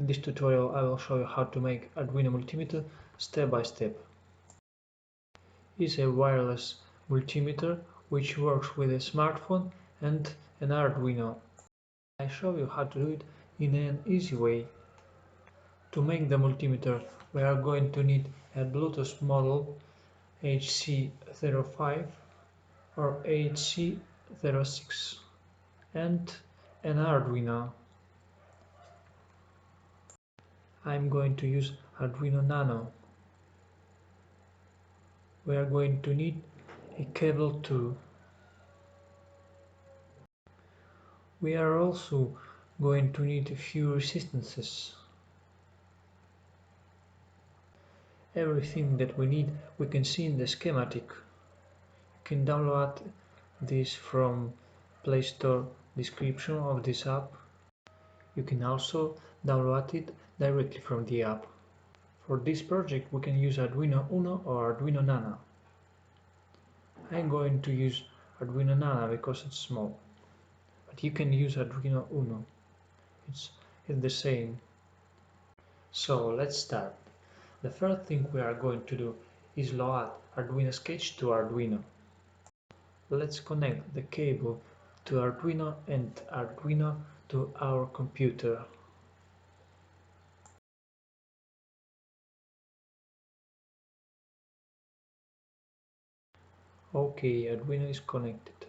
In this tutorial I will show you how to make Arduino multimeter step by step. It's a wireless multimeter which works with a smartphone and an Arduino. I show you how to do it in an easy way. To make the multimeter we are going to need a Bluetooth model HC05 or HC06 and an Arduino. I'm going to use Arduino Nano. We are going to need a cable too. We are also going to need a few resistances. Everything that we need we can see in the schematic. You can download this from Play Store description of this app. You can also download it directly from the app. For this project we can use Arduino Uno or Arduino Nano. I'm going to use Arduino Nano because it's small, but you can use Arduino Uno. It's the same. So let's start. The first thing we are going to do is load Arduino Sketch to Arduino. Let's connect the cable to Arduino and Arduino to our computer. Okay, Arduino is connected.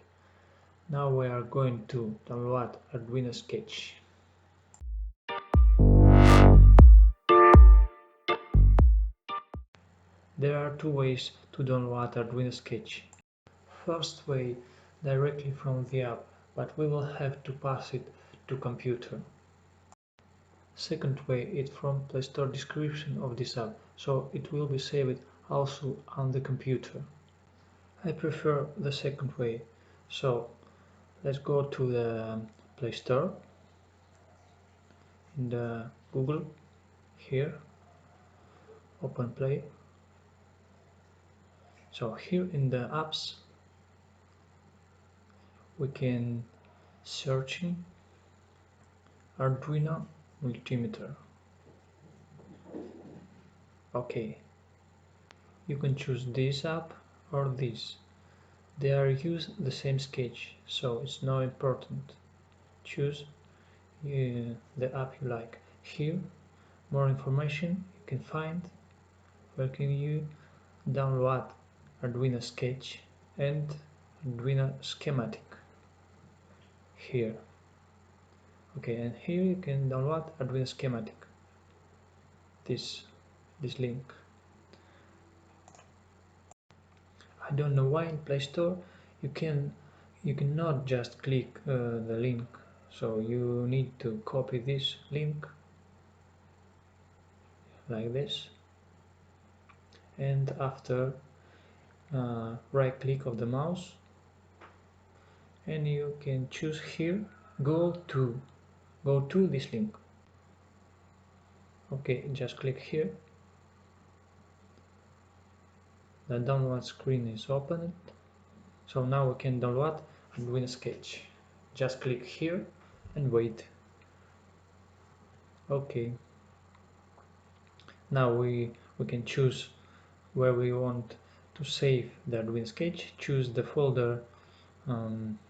Now we are going to download Arduino Sketch. There are two ways to download Arduino Sketch. First way, directly from the app, but we will have to pass it to computer. Second way, it's from Play Store description of this app, so it will be saved also on the computer. I prefer the second way, so let's go to the Play Store, in the Google, here, open Play. So here in the apps we can searching Arduino multimeter. Okay, you can choose this app or this. They are used the same sketch, so it's not important. Choose the app you like. Here, more information you can find where can you download Arduino Sketch and Arduino schematic. Here. Okay, and here you can download Arduino schematic. This link. I don't know why in Play Store you cannot just click the link, so you need to copy this link like this, and after right click of the mouse, and you can choose here go to this link. Okay, just click here. The download screen is opened, so now we can download Arduino Sketch. Just click here and wait. Okay, now we can choose where we want to save the Arduino Sketch. Choose the folder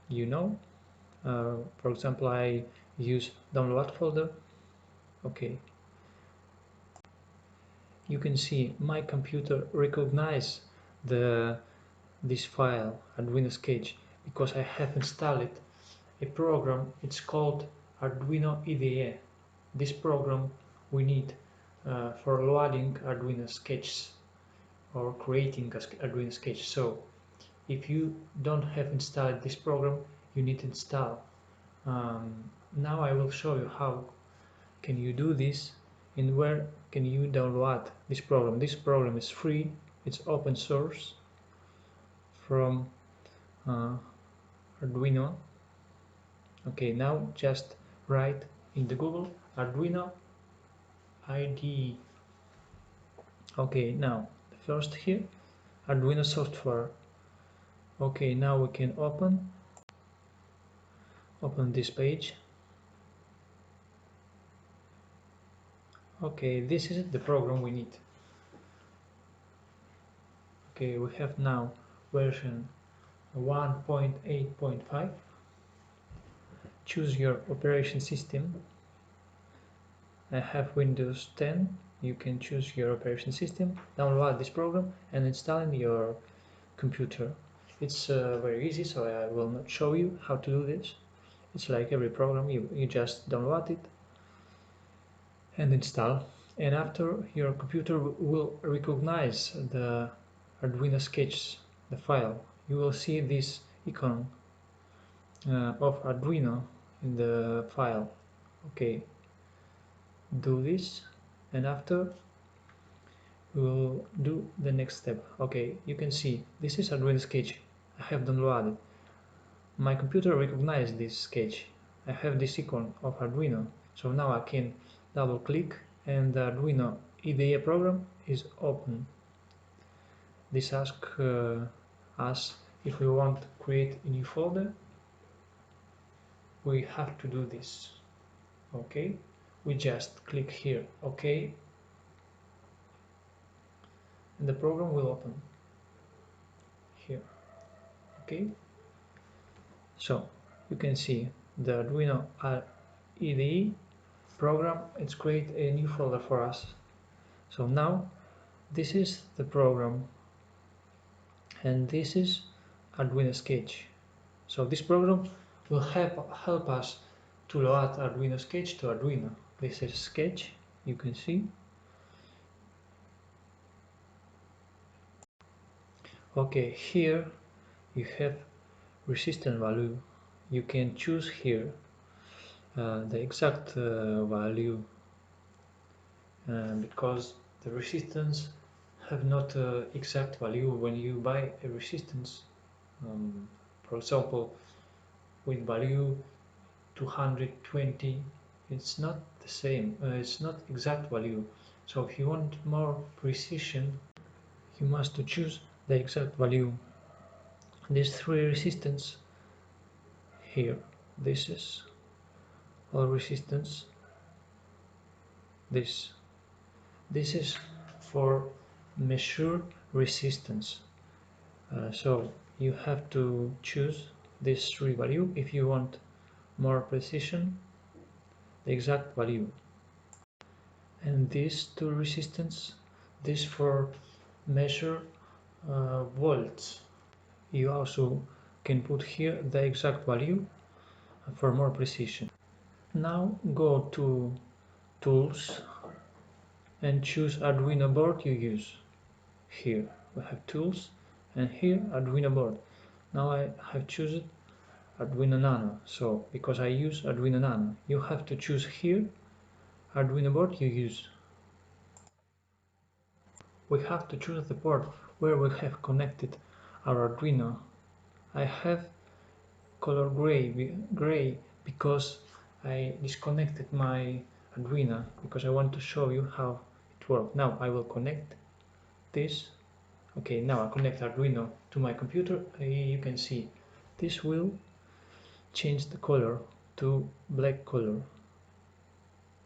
you know. For example, I use download folder. Okay, you can see my computer recognize this file Arduino Sketch because I have installed a program. It's called Arduino IDE. This program we need for loading Arduino sketches or creating Arduino sketch. So if you don't have installed this program, you need to install. Now I will show you how can you do this and where can you download this program. This program is free, it's open source from Arduino. Okay, now just write in the Google Arduino IDE. Okay, now first here Arduino software. Okay, now we can open this page. Okay, this is the program we need. Okay, we have now version 1.8.5. Choose your operation system. I have Windows 10. You can choose your operation system, download this program and install in your computer. It's very easy, so I will not show you how to do this. It's like every program, you just download it and install, and after your computer will recognize the Arduino sketch, the file. You will see this icon of Arduino in the file. Okay, do this, and after we'll do the next step. Okay, you can see this is Arduino sketch. I have downloaded. My computer recognized this sketch. I have this icon of Arduino, so now I can double click and the Arduino IDE program is open. This asks us if we want to create a new folder. We have to do this. Okay, we just click here OK, and the program will open here. Okay, so you can see the Arduino IDE program. It's create a new folder for us. So now this is the program and this is Arduino Sketch. So this program will help us to load Arduino Sketch to Arduino. This is Sketch, you can see. Okay, here you have resistance value. You can choose here the exact value because the resistance have not exact value when you buy a resistance. For example, with value 220, it's not the same, it's not exact value. So if you want more precision, you must choose the exact value. These three resistance here, this is all resistance, this is for measure resistance. So you have to choose these three value if you want more precision, the exact value. And these two resistance, this for measure volts. You also can put here the exact value for more precision. Now go to tools and choose Arduino board you use. Here we have tools and here Arduino board. Now I have chosen Arduino Nano, so because I use Arduino Nano, you have to choose here Arduino board you use. We have to choose the port where we have connected our Arduino. I have color gray because I disconnected my Arduino because I want to show you how it works. Now I will connect this. Okay, now I connect Arduino to my computer. You can see this will change the color to black color,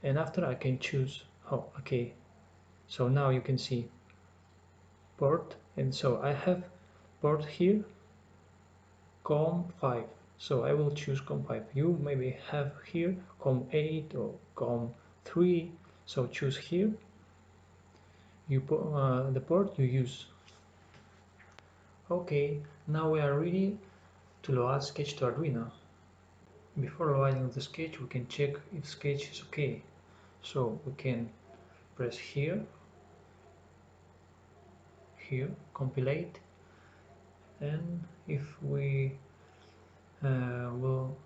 and after I can choose. Oh, okay, so now you can see port, and so I have port here COM5, so I will choose COM5. You maybe have here COM8 or COM3, so choose here you the port you use. Okay, now we are ready to load Sketch to Arduino. Before loading the sketch, we can check if sketch is okay. So we can press here, compilate, and if we will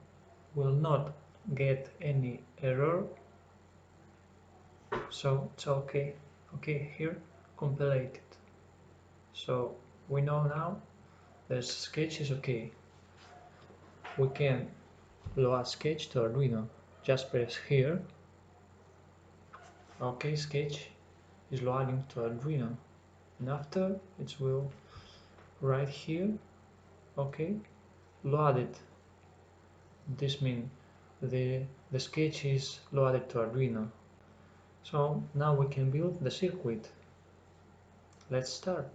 not get any error, so it's okay. Okay, here compilate it. So we know now the sketch is okay. We can load sketch to Arduino. Just press here. Okay, sketch is loading to Arduino, and after it will right here. Okay, loaded. This means the sketch is loaded to Arduino. So now we can build the circuit. Let's start.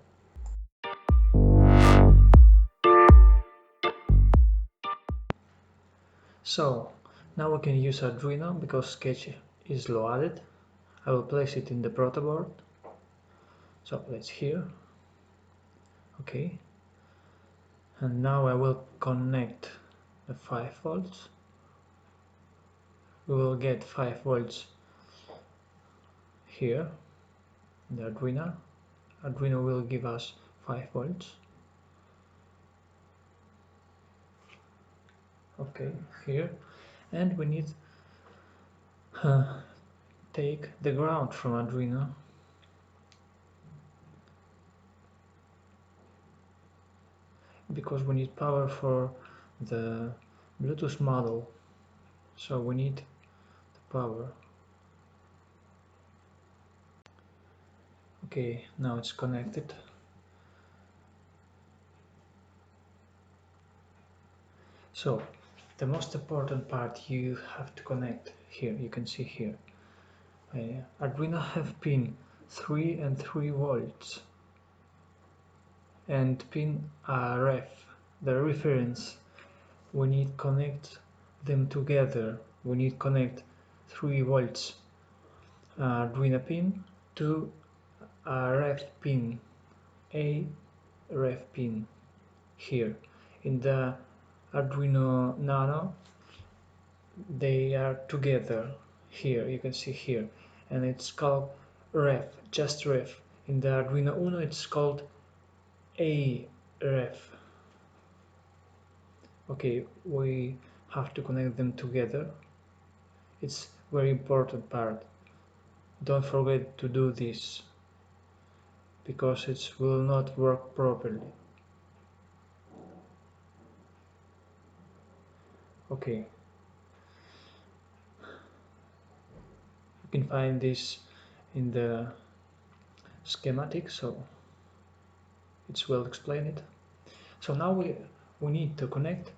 So now we can use Arduino because Sketch is loaded. I will place it in the protoboard. So let's here. Okay. And now I will connect the 5 volts. We will get 5 volts here in the Arduino. Arduino will give us 5 volts. Okay, here. And we need take the ground from Arduino. Because we need power for the Bluetooth model. So we need the power. Okay, now it's connected. So the most important part you have to connect here, you can see here. Arduino have pin 3 and 3 volts and pin ref, the reference. We need connect them together. We need connect 3 volts Arduino pin to a ref pin, a ref pin here. In the Arduino Nano they are together here, you can see here, and it's called ref, just ref. In the Arduino Uno it's called a ref. Okay, we have to connect them together. It's very important part. Don't forget to do this because it will not work properly. Okay, you can find this in the schematic, so it's well explained. So now we need to connect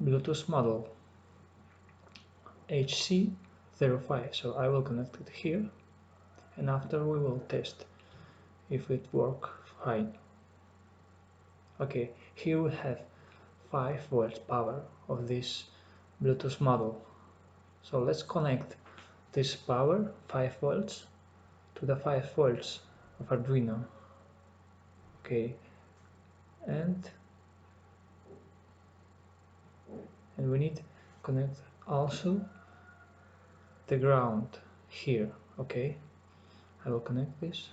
Bluetooth model HC05. So I will connect it here, and after we will test if it works fine. Okay, here we have 5 volts power of this Bluetooth model. So let's connect this power, 5 volts, to the 5 volts of Arduino. Okay, and we need to connect also the ground here. Okay, I will connect this,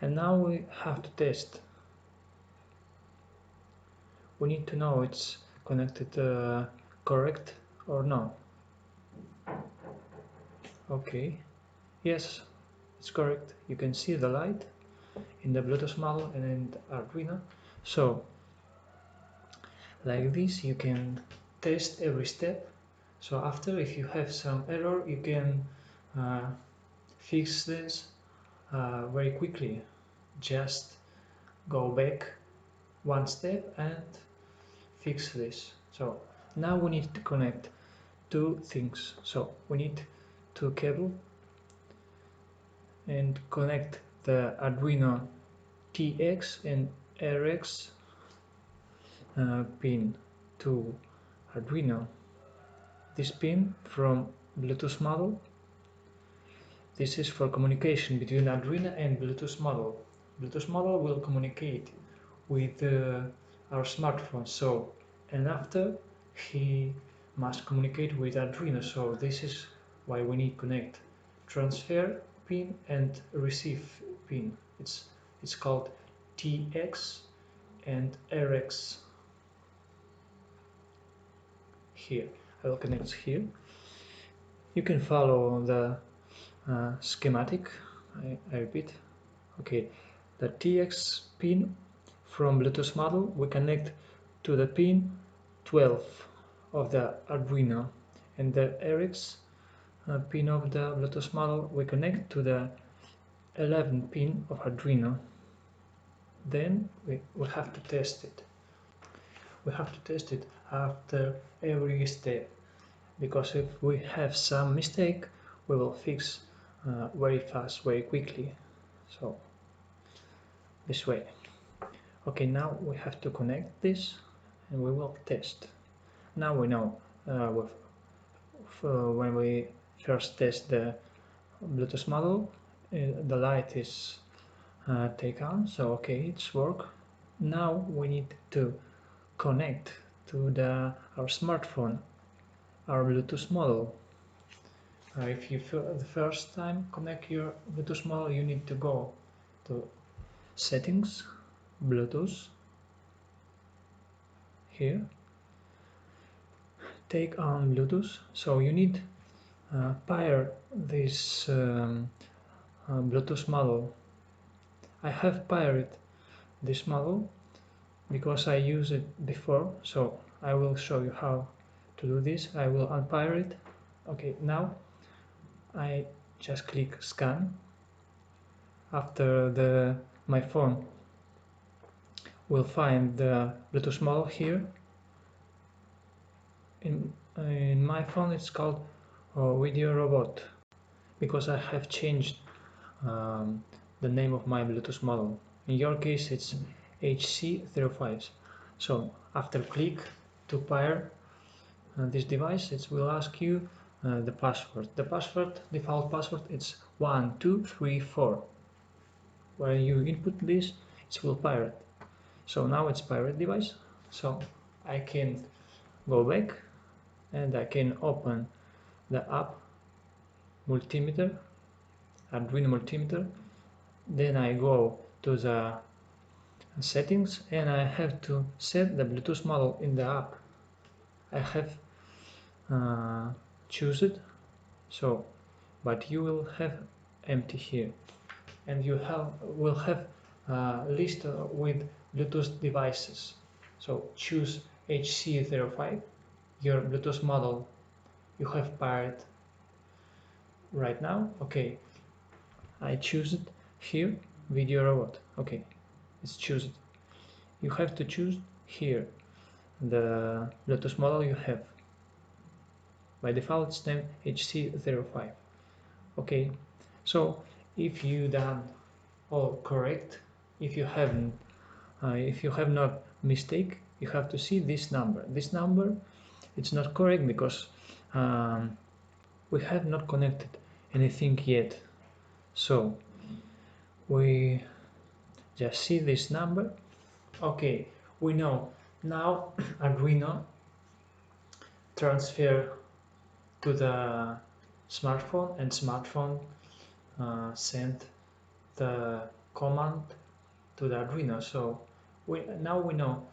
and now we have to test. We need to know it's connected correct or no. Okay, yes, it's correct. You can see the light in the Bluetooth model and in the Arduino. So like this you can test every step. So after, if you have some error, you can fix this very quickly. Just go back one step and fix this. So now we need to connect two things. So we need two cable and connect the Arduino TX and RX pin to Arduino. This pin from Bluetooth model. This is for communication between Arduino and Bluetooth model. Bluetooth model will communicate with our smartphone. So, and after he must communicate with Arduino. So this is why we need connect transfer pin and receive pin. It's called TX and RX. Here I will connect here. You can follow the schematic. I repeat. Okay, the TX pin from Bluetooth model we connect to the pin 12 of the Arduino, and the RX pin of the Bluetooth model we connect to the 11 pin of Arduino. Then we will have to test it. We have to test it after every step, because if we have some mistake we will fix very fast, very quickly. So this way. Okay, now we have to connect this and we will test. Now we know when we first test the Bluetooth model, the light is take on, so okay, it's work. Now we need to connect to our smartphone, our Bluetooth model. If you the first time connect your Bluetooth model, you need to go to settings, Bluetooth, here, take on Bluetooth. So you need pair this Bluetooth model. I have paired this model because I used it before, so I will show you how to do this. I will unpair it. Okay, now I just click scan. After my phone will find the Bluetooth model here. In my phone it's called Video Robot because I have changed the name of my Bluetooth model. In your case it's HC05. So after click to pair this device, it will ask you the password. The password, default password, it's 1234. When you input this, it will pirate. So now it's pirate device. So I can go back and I can open the app Multimeter, Arduino Multimeter. Then I go to the settings and I have to set the Bluetooth model in the app. I have choose it, so but you will have empty here and you will have a list with Bluetooth devices. So choose HC05, your Bluetooth model you have paired right now. Okay, I choose it here, Video Robot. Okay, it's choose it. You have to choose here the Bluetooth model you have. By default it's named HC05. Okay, so if you done all correct, if you have not mistake, you have to see this number. This number it's not correct because we have not connected anything yet. So we just see this number. Okay, we know now Arduino transfer to the smartphone and smartphone send the command to the Arduino. So now we know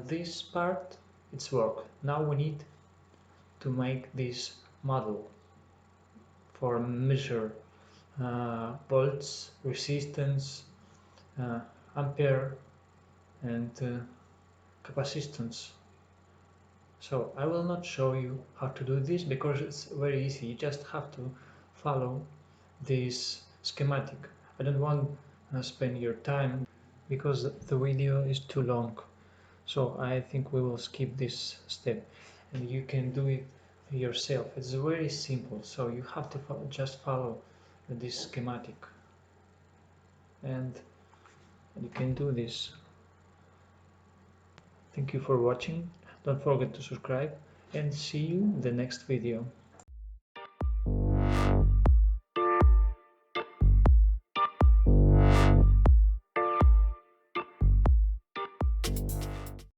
this part it's work. Now we need to make this model for measure volts, resistance, ampere and capacitance. So I will not show you how to do this because it's very easy. You just have to follow this schematic. I don't want to spend your time because the video is too long. So I think we will skip this step and you can do it yourself. It's very simple, so you have to just follow this schematic and you can do this. Thank you for watching. Don't forget to subscribe and see you in the next video.